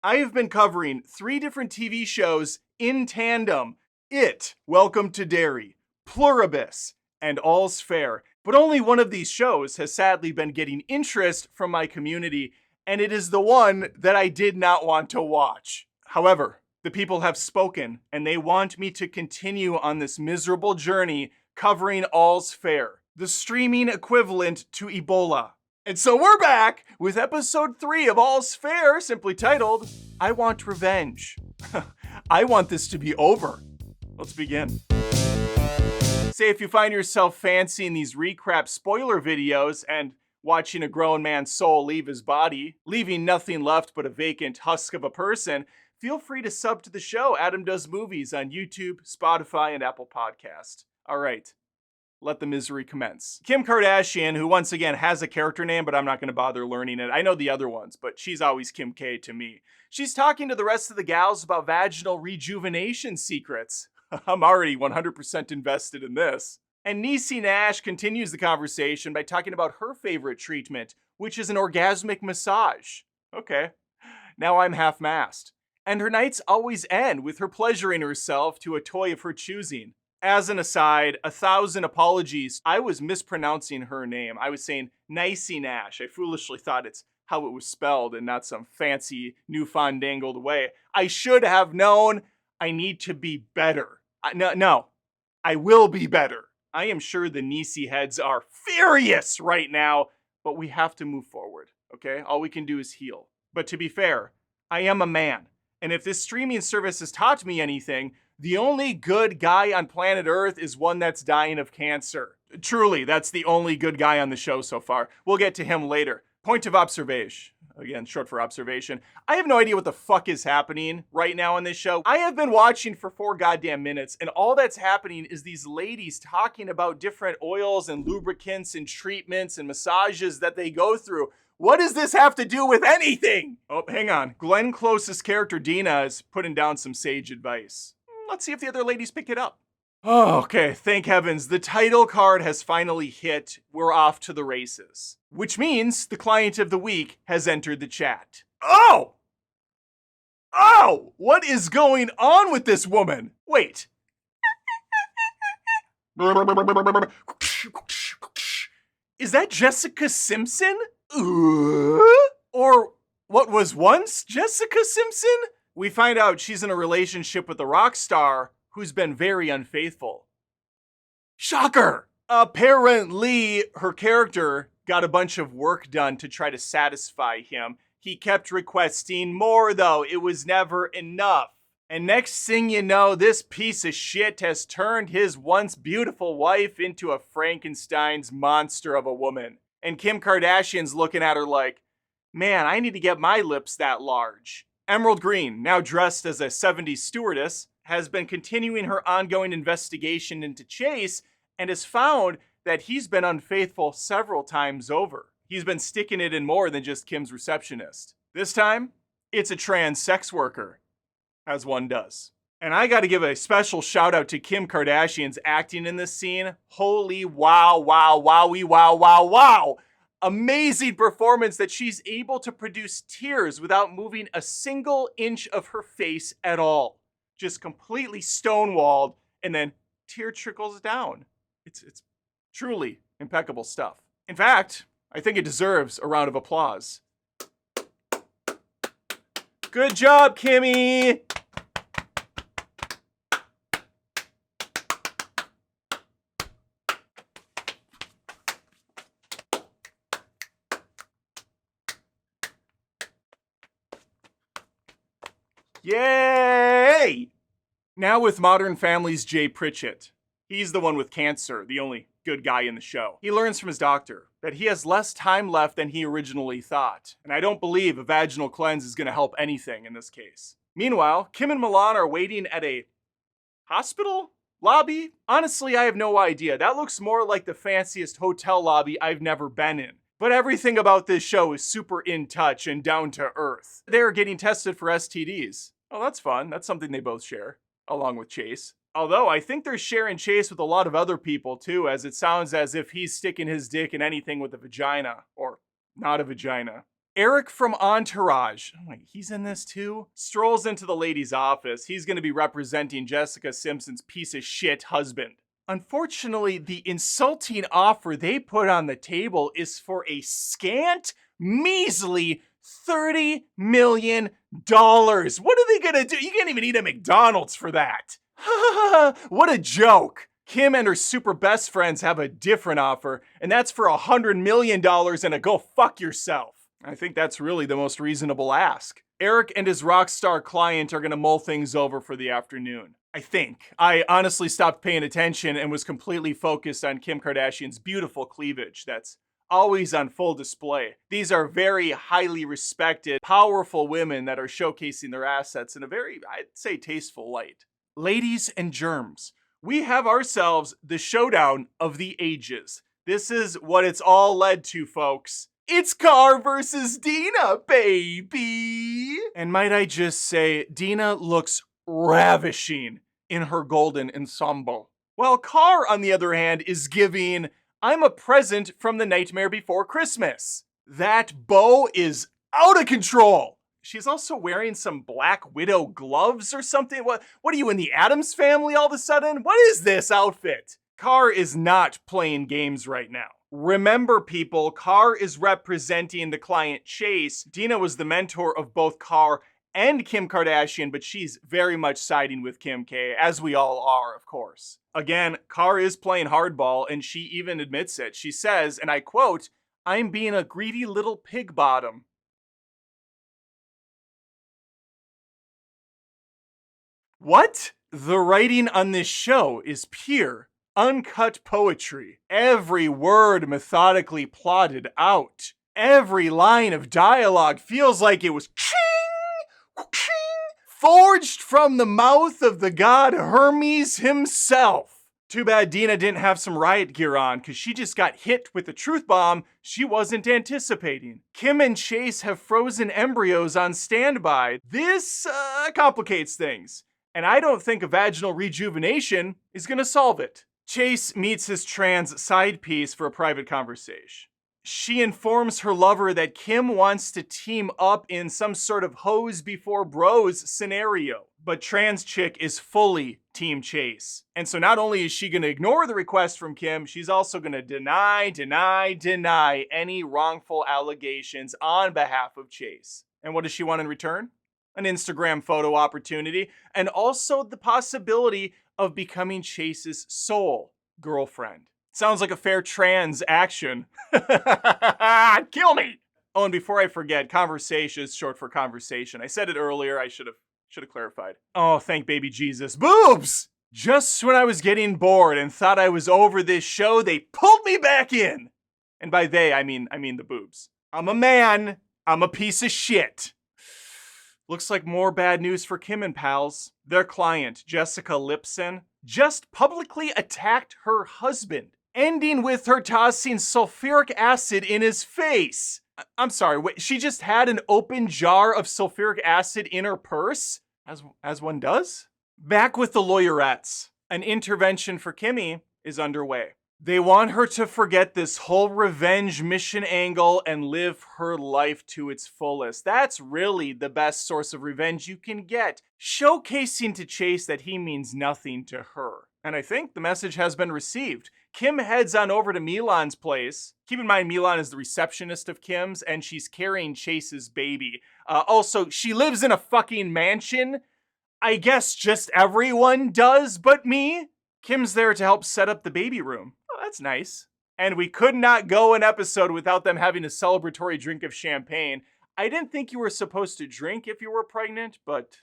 I have been covering 3 different TV shows in tandem. It, Welcome to Derry, Pluribus, and All's Fair. But only one of these shows has sadly been getting interest from my community, and it is the one that I did not want to watch. However, the people have spoken, and they want me to continue on this miserable journey covering All's Fair, the streaming equivalent to Ebola. And so we're back with episode 3 of All's Fair, simply titled, I Want Revenge. I want this to be over. Let's begin. Say if you find yourself fancying these recap spoiler videos and watching a grown man's soul leave his body, leaving nothing left but a vacant husk of a person, feel free to sub to the show Adam Does Movies on YouTube, Spotify, and Apple Podcast. All right, let the misery commence. Kim Kardashian, who once again has a character name, but I'm not going to bother learning it. I know the other ones, but she's always Kim K to me. She's talking to the rest of the gals about vaginal rejuvenation secrets. I'm already 100% invested in this. And Niecy Nash continues the conversation by talking about her favorite treatment, which is an orgasmic massage. Okay, now I'm half-mast. And her nights always end with her pleasuring herself to a toy of her choosing. As an aside, 1,000 apologies. I was mispronouncing her name. I was saying Niecy Nash. I foolishly thought it's how it was spelled and not some fancy newfandangled way. I should have known. I need to be better. No, I will be better. I am sure the Niecy heads are furious right now, but we have to move forward, okay? All we can do is heal. But to be fair, I am a man. And if this streaming service has taught me anything, the only good guy on planet Earth is one that's dying of cancer. Truly, that's the only good guy on the show so far. We'll get to him later. Point of observation. Again, short for observation. I have no idea what the fuck is happening right now on this show. I have been watching for 4 goddamn minutes, and all that's happening is these ladies talking about different oils and lubricants and treatments and massages that they go through. What does this have to do with anything? Oh, hang on. Glenn Close's character Dina is putting down some sage advice. Let's see if the other ladies pick it up. Oh, okay, thank heavens. The title card has finally hit. We're off to the races. Which means the client of the week has entered the chat. Oh! Oh! What is going on with this woman? Wait. Is that Jessica Simpson? Or what was once Jessica Simpson? We find out she's in a relationship with a rock star who's been very unfaithful. Shocker! Apparently, her character got a bunch of work done to try to satisfy him. He kept requesting more, though. It was never enough. And next thing you know, this piece of shit has turned his once beautiful wife into a Frankenstein's monster of a woman. And Kim Kardashian's looking at her like, man, I need to get my lips that large. Emerald Green, now dressed as a 70s stewardess, has been continuing her ongoing investigation into Chase and has found that he's been unfaithful several times over. He's been sticking it in more than just Kim's receptionist. This time, it's a trans sex worker, as one does. And I gotta give a special shout out to Kim Kardashian's acting in this scene. Holy wow, wow, wowie, wow, wow, wow. Amazing performance that she's able to produce tears without moving a single inch of her face at all. Just completely stonewalled, and then tear trickles down. It's truly impeccable stuff. In fact, I think it deserves a round of applause. Good job, Kimmy! Yay! Now with Modern Family's Jay Pritchett. He's the one with cancer, the only good guy in the show. He learns from his doctor that he has less time left than he originally thought. And I don't believe a vaginal cleanse is going to help anything in this case. Meanwhile, Kim and Milan are waiting at a hospital lobby? Honestly, I have no idea. That looks more like the fanciest hotel lobby I've never been in. But everything about this show is super in touch and down to earth. They're getting tested for STDs. Oh, that's fun. That's something they both share, along with Chase. Although I think they're sharing Chase with a lot of other people too, as it sounds as if he's sticking his dick in anything with a vagina, or not a vagina. Eric from Entourage, oh, wait, he's in this too? Strolls into the lady's office. He's going to be representing Jessica Simpson's piece of shit husband. Unfortunately, the insulting offer they put on the table is for a scant, measly $30 million. What are they gonna do? You can't even eat at McDonald's for that. What a joke. Kim and her super best friends have a different offer, and that's for $100 million and a go fuck yourself. I think that's really the most reasonable ask. Eric and his rock star client are gonna mull things over for the afternoon. I think. I honestly stopped paying attention and was completely focused on Kim Kardashian's beautiful cleavage that's always on full display. These are very highly respected, powerful women that are showcasing their assets in a very, I'd say, tasteful light. Ladies and germs, we have ourselves the showdown of the ages. This is what it's all led to, folks. It's Car versus Dina, baby! And might I just say, Dina looks ravishing in her golden ensemble. While Car, on the other hand, is giving, I'm a present from the Nightmare Before Christmas. That bow is out of control. She's also wearing some Black Widow gloves or something. What are you, in the Addams Family all of a sudden? What is this outfit? Car is not playing games right now. Remember, people, Car is representing the client Chase. Dina was the mentor of both Car and Kim Kardashian, but she's very much siding with Kim K, as we all are, of course. Again, Car is playing hardball, and she even admits it. She says, and I quote, "I'm being a greedy little pig bottom." What? The writing on this show is pure, uncut poetry. Every word methodically plotted out. Every line of dialogue feels like it was forged from the mouth of the god Hermes himself. Too bad Dina didn't have some riot gear on, because she just got hit with a truth bomb she wasn't anticipating. Kim and Chase have frozen embryos on standby. This complicates things, and I don't think a vaginal rejuvenation is gonna solve it. Chase meets his trans side piece for a private conversation. She informs her lover that Kim wants to team up in some sort of hose before bros scenario. But trans chick is fully Team Chase. And so not only is she gonna ignore the request from Kim, she's also gonna deny any wrongful allegations on behalf of Chase. And what does she want in return? An Instagram photo opportunity, and also the possibility of becoming Chase's sole girlfriend. Sounds like a fair trans action. Kill me! Oh, and before I forget, conversation is short for conversation. I said it earlier, I should have clarified. Oh, thank baby Jesus. Boobs! Just when I was getting bored and thought I was over this show, they pulled me back in. And by they, I mean the boobs. I'm a man. I'm a piece of shit. Looks like more bad news for Kim and pals. Their client, Jessica Simpson, just publicly attacked her husband, ending with her tossing sulfuric acid in his face. I'm sorry, wait, she just had an open jar of sulfuric acid in her purse? As one does? Back with the lawyerettes. An intervention for Kimmy is underway. They want her to forget this whole revenge mission angle and live her life to its fullest. That's really the best source of revenge you can get, showcasing to Chase that he means nothing to her. And I think the message has been received. Kim heads on over to Milan's place. Keep in mind, Milan is the receptionist of Kim's, and she's carrying Chase's baby. Also, she lives in a fucking mansion. I guess just everyone does but me. Kim's there to help set up the baby room. Oh, that's nice. And we could not go an episode without them having a celebratory drink of champagne. I didn't think you were supposed to drink if you were pregnant, but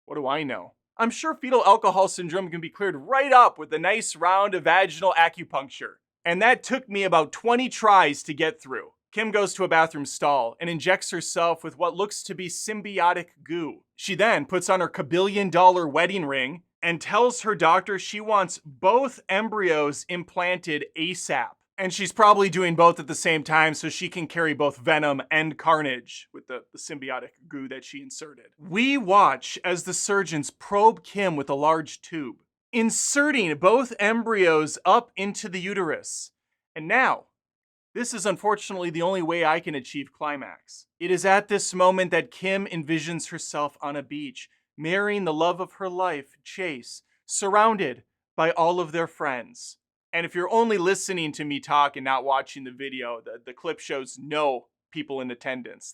what do I know? I'm sure fetal alcohol syndrome can be cleared right up with a nice round of vaginal acupuncture. And that took me about 20 tries to get through. Kim goes to a bathroom stall and injects herself with what looks to be symbiotic goo. She then puts on her $1 wedding ring and tells her doctor she wants both embryos implanted ASAP. And she's probably doing both at the same time so she can carry both venom and carnage with the symbiotic goo that she inserted. We watch as the surgeons probe Kim with a large tube, inserting both embryos up into the uterus. And now, This is unfortunately the only way I can achieve climax. It is at this moment that Kim envisions herself on a beach, marrying the love of her life, Chase, surrounded by all of their friends. And if you're only listening to me talk and not watching the video, the clip shows no people in attendance.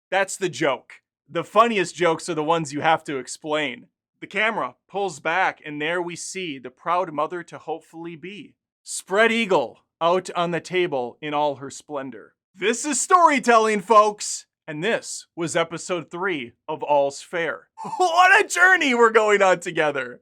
That's the joke. The funniest jokes are the ones you have to explain. The camera pulls back, and there we see the proud mother to hopefully be. Spread eagle out on the table in all her splendor. This is storytelling, folks! And this was episode 3 of All's Fair. What a journey we're going on together!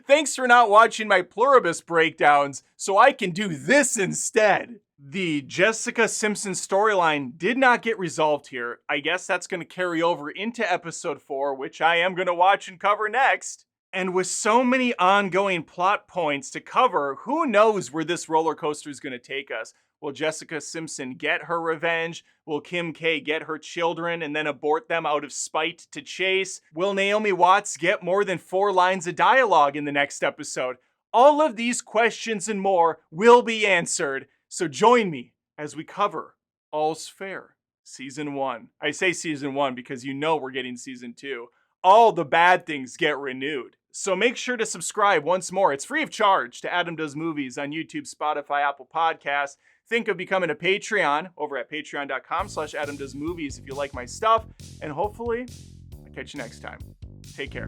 Thanks for not watching my pluribus breakdowns, so I can do this instead. The Jessica Simpson storyline did not get resolved here. I guess that's going to carry over into episode 4, which I am going to watch and cover next. And with so many ongoing plot points to cover, who knows where this roller coaster is going to take us? Will Jessica Simpson get her revenge? Will Kim K get her children and then abort them out of spite to Chase? Will Naomi Watts get more than 4 lines of dialogue in the next episode? All of these questions and more will be answered. So join me as we cover All's Fair, Season 1. I say Season 1 because you know we're getting Season 2. All the bad things get renewed. So make sure to subscribe once more. It's free of charge to Adam Does Movies on YouTube, Spotify, Apple Podcasts. Think of becoming a Patreon over at patreon.com/AdamDoesMovies if you like my stuff. And hopefully, I'll catch you next time. Take care.